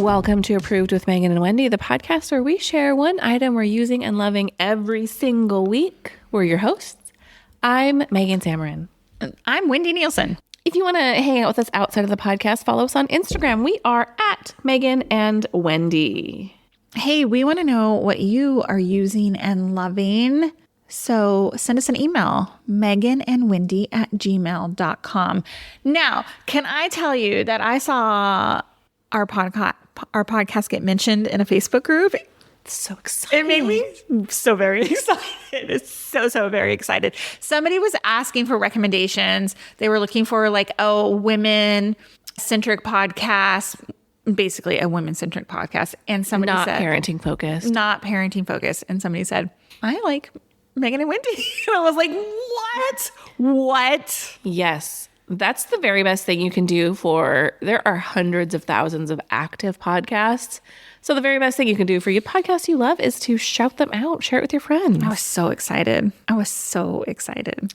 Welcome to Approved with Megan and Wendy, the podcast where we share one item we're using and loving every single week. We're your hosts. I'm Megan Samarin. I'm Wendy Nielsen. If you want to hang out with us outside of the podcast, follow us on Instagram. We are at Megan and Wendy. Hey, we want to know what you are using and loving. So send us an email, meganandwendy@gmail.com. Now, can I tell you that I saw our podcast get mentioned in a Facebook group? It's so exciting. It made me so very excited. It's so very excited. Somebody was asking for recommendations. They were looking for like a women-centric podcast, basically a women-centric podcast. And somebody Not said... parenting focused. Not parenting focused. And somebody said, I like Megan and Wendy. And I was like, what? Yes. That's the very best thing you can do there are hundreds of thousands of active podcasts. So the very best thing you can do for your podcast you love is to shout them out, share it with your friends. I was so excited.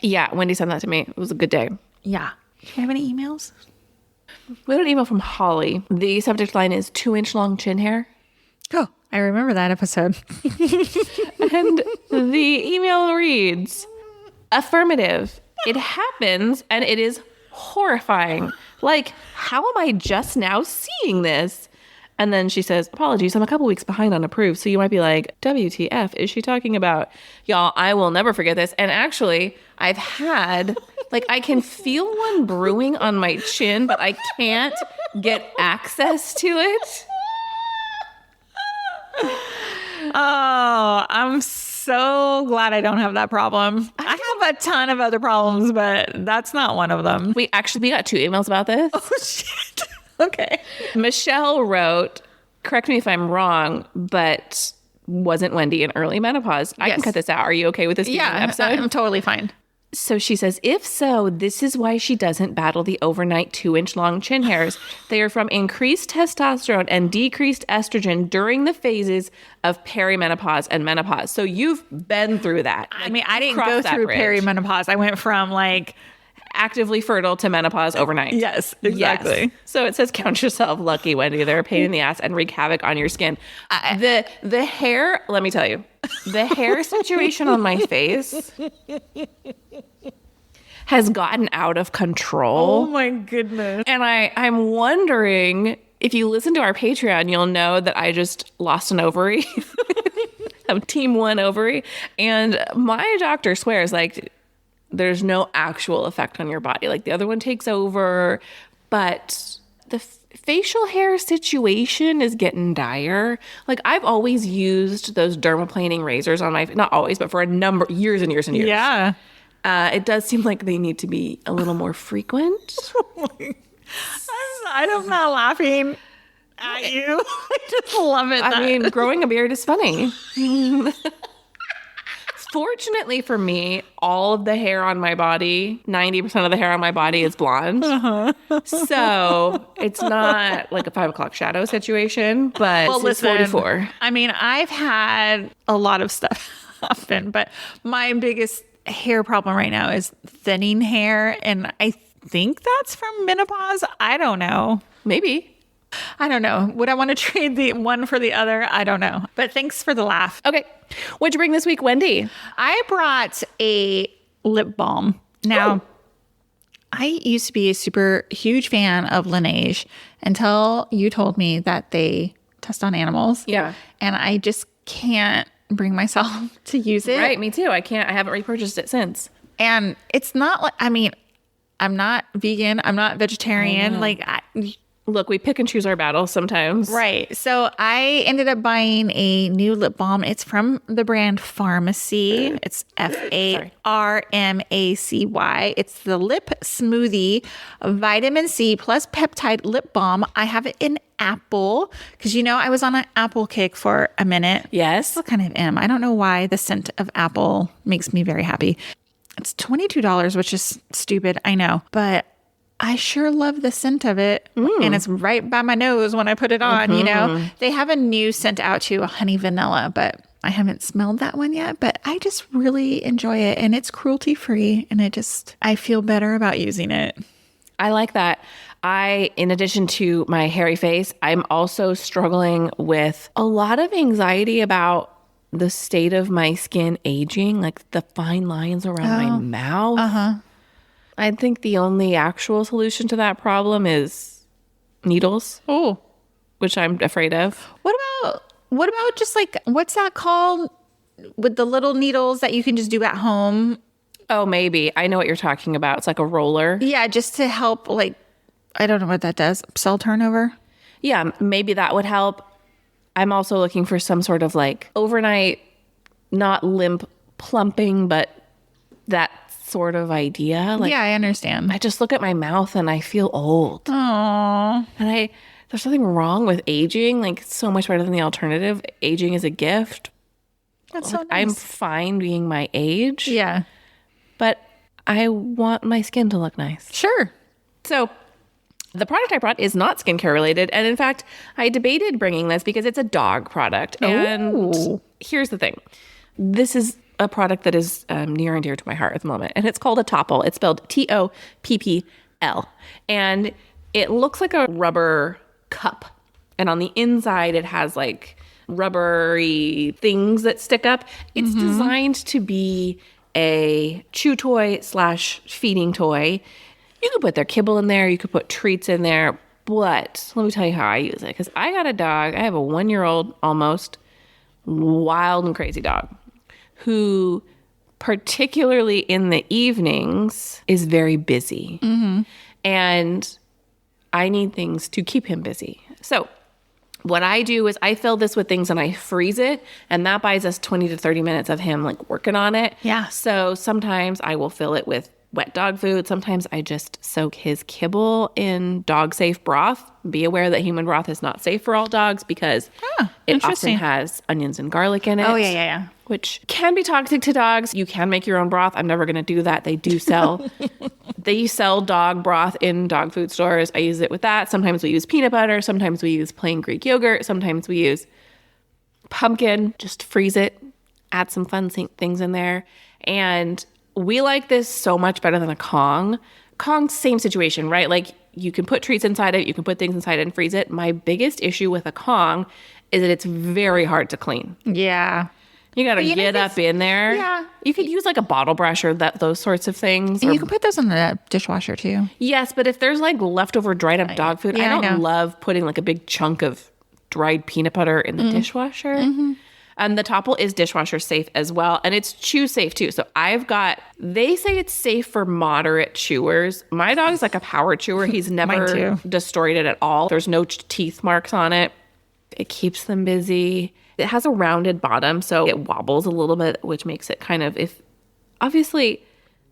Yeah, Wendy sent that to me. It was a good day. Yeah. Do you have any emails? We had an email from Holly. The subject line is 2-inch long chin hair. Oh, I remember that episode. And the email reads, affirmative. It happens and it is horrifying. Like, how am I just now seeing this? And then she says, apologies, I'm a couple weeks behind on approved. So you might be like, WTF is she talking about? Y'all, I will never forget this. And actually, I've had, I can feel one brewing on my chin, but I can't get access to it. Oh, I'm so glad I don't have that problem. I have a ton of other problems, but that's not one of them. We got 2 emails about this. Oh, shit. Okay. Michelle wrote, correct me if I'm wrong, but wasn't Wendy in early menopause? I can cut this out. Are you okay with this being an episode? I'm totally fine. So she says, if so, this is why she doesn't battle the overnight 2-inch long chin hairs. They are from increased testosterone and decreased estrogen during the phases of perimenopause and menopause. So you've been through that. I didn't go through perimenopause. I went from actively fertile to menopause overnight. Yes, exactly. Yes. So it says, count yourself lucky, Wendy. They're a pain in the ass and wreak havoc on your skin. The hair, let me tell you, the hair situation on my face has gotten out of control. Oh my goodness. And I'm wondering, if you listen to our Patreon, you'll know that I just lost an ovary. I'm team 1 ovary. And my doctor swears, there's no actual effect on your body. The other one takes over, but the facial hair situation is getting dire. I've always used those dermaplaning razors on my, not always, but for a number, years and years and years. Yeah. It does seem like they need to be a little more frequent. I'm not laughing at you. I just love it. Growing a beard is funny. Fortunately for me, all of the hair on my body, 90% of the hair on my body is blonde. So it's not like a 5 o'clock shadow situation, but it's 44. I've had a lot of stuff happen, but my biggest hair problem right now is thinning hair. And I think that's from menopause. I don't know. Maybe. I don't know. Would I want to trade the one for the other? I don't know. But thanks for the laugh. Okay. What'd you bring this week, Wendy? I brought a lip balm. Now, I used to be a super huge fan of Laneige until you told me that they test on animals. Yeah. And I just can't bring myself to use it. Right. Me too. I haven't repurchased it since. And it's not I'm not vegan. I'm not vegetarian. Look, we pick and choose our battles sometimes. Right. So I ended up buying a new lip balm. It's from the brand Pharmacy. It's Farmacy. It's the Lip Smoothie Vitamin C plus Peptide Lip Balm. I have it in apple because, I was on an apple kick for a minute. Yes. Still kind of am. I don't know why the scent of apple makes me very happy. It's $22, which is stupid. I know. But I sure love the scent of it. And it's right by my nose when I put it on, They have a new scent out too, a honey vanilla, but I haven't smelled that one yet. But I just really enjoy it. And it's cruelty-free. And I feel better about using it. I like that. in addition to my hairy face, I'm also struggling with a lot of anxiety about the state of my skin aging, like the fine lines around my mouth. I think the only actual solution to that problem is needles. Oh, Which I'm afraid of. what about just like, what's that called with the little needles that you can just do at home? Oh, maybe. I know what you're talking about. It's like a roller. Yeah, just to help, like, I don't know what that does. Cell turnover? Yeah, maybe that would help. I'm also looking for some sort of like overnight, not limp plumping, but that sort of idea. Like, yeah, I understand. I just look at my mouth and I feel old. Aww. And there's nothing wrong with aging. Like, it's so much better than the alternative. Aging is a gift. That's so nice. I'm fine being my age. Yeah. But I want my skin to look nice. Sure. So the product I brought is not skincare related. And in fact, I debated bringing this because it's a dog product. And here's the thing. This is a product that is near and dear to my heart at the moment. And it's called a Topple. It's spelled Toppl. And it looks like a rubber cup. And on the inside, it has like rubbery things that stick up. It's designed to be a chew toy / feeding toy. You could put their kibble in there. You could put treats in there. But let me tell you how I use it. Because I got a dog. I have a 1-year-old, almost, wild and crazy dog who, particularly in the evenings, is very busy. And I need things to keep him busy. So what I do is I fill this with things and I freeze it, and that buys us 20 to 30 minutes of him like working on it. Yeah. So sometimes I will fill it with wet dog food. Sometimes I just soak his kibble in dog safe broth. Be aware that human broth is not safe for all dogs because it often has onions and garlic in it. Oh, yeah. Which can be toxic to dogs. You can make your own broth. I'm never going to do that. They do sell dog broth in dog food stores. I use it with that. Sometimes we use peanut butter. Sometimes we use plain Greek yogurt. Sometimes we use pumpkin. Just freeze it. Add some fun things in there. And we like this so much better than a Kong. Kong, same situation, right? Like you can put treats inside it. You can put things inside it and freeze it. My biggest issue with a Kong is that it's very hard to clean. Yeah. You got to get up in there. Yeah. You could use like a bottle brush or those sorts of things. And you can put those in the dishwasher too. Yes, but if there's like leftover dried up dog food, I don't love putting like a big chunk of dried peanut butter in the dishwasher. And the Topple is dishwasher safe as well. And it's chew safe too. So they say it's safe for moderate chewers. My dog's like a power chewer. He's never destroyed it at all. There's no teeth marks on it. It keeps them busy. It has a rounded bottom, so it wobbles a little bit, which makes it kind of, obviously,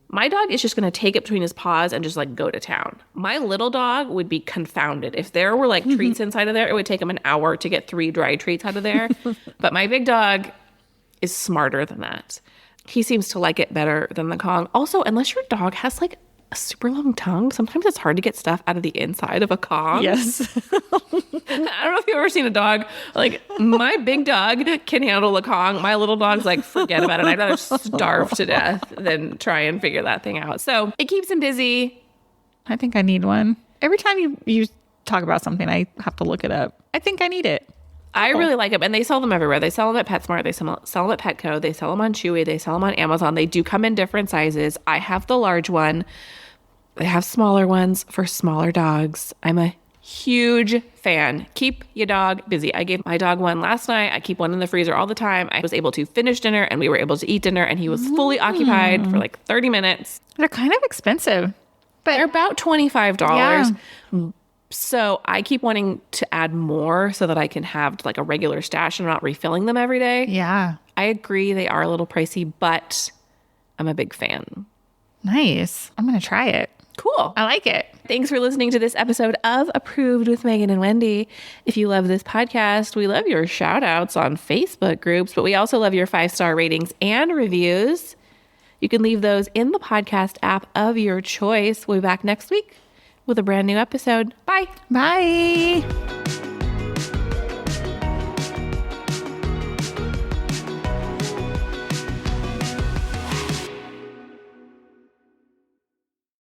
my dog is just going to take it between his paws and just like go to town. My little dog would be confounded. If there were like treats inside of there, it would take him an hour to get 3 dry treats out of there. But my big dog is smarter than that. He seems to like it better than the Kong. Also, unless your dog has like a super long tongue, sometimes it's hard to get stuff out of the inside of a Kong. Yes. I don't know if you've ever seen a dog. Like, my big dog can handle a Kong. My little dog's like, forget about it. I'd rather starve to death than try and figure that thing out. So it keeps him busy. I think I need one. Every time you talk about something, I have to look it up. I think I need it. I really like them, and they sell them everywhere. They sell them at PetSmart. They sell them at Petco. They sell them on Chewy. They sell them on Amazon. They do come in different sizes. I have the large one. They have smaller ones for smaller dogs. I'm a huge fan. Keep your dog busy. I gave my dog one last night. I keep one in the freezer all the time. I was able to finish dinner, and we were able to eat dinner, and he was fully occupied for like 30 minutes. They're kind of expensive, but they're about $25. Yeah. So I keep wanting to add more so that I can have like a regular stash and not refilling them every day. Yeah. I agree they are a little pricey, but I'm a big fan. Nice. I'm going to try it. Cool. I like it. Thanks for listening to this episode of Approved with Megan and Wendy. If you love this podcast, we love your shout outs on Facebook groups, but we also love your 5-star ratings and reviews. You can leave those in the podcast app of your choice. We'll be back next week with a brand new episode. Bye. Bye.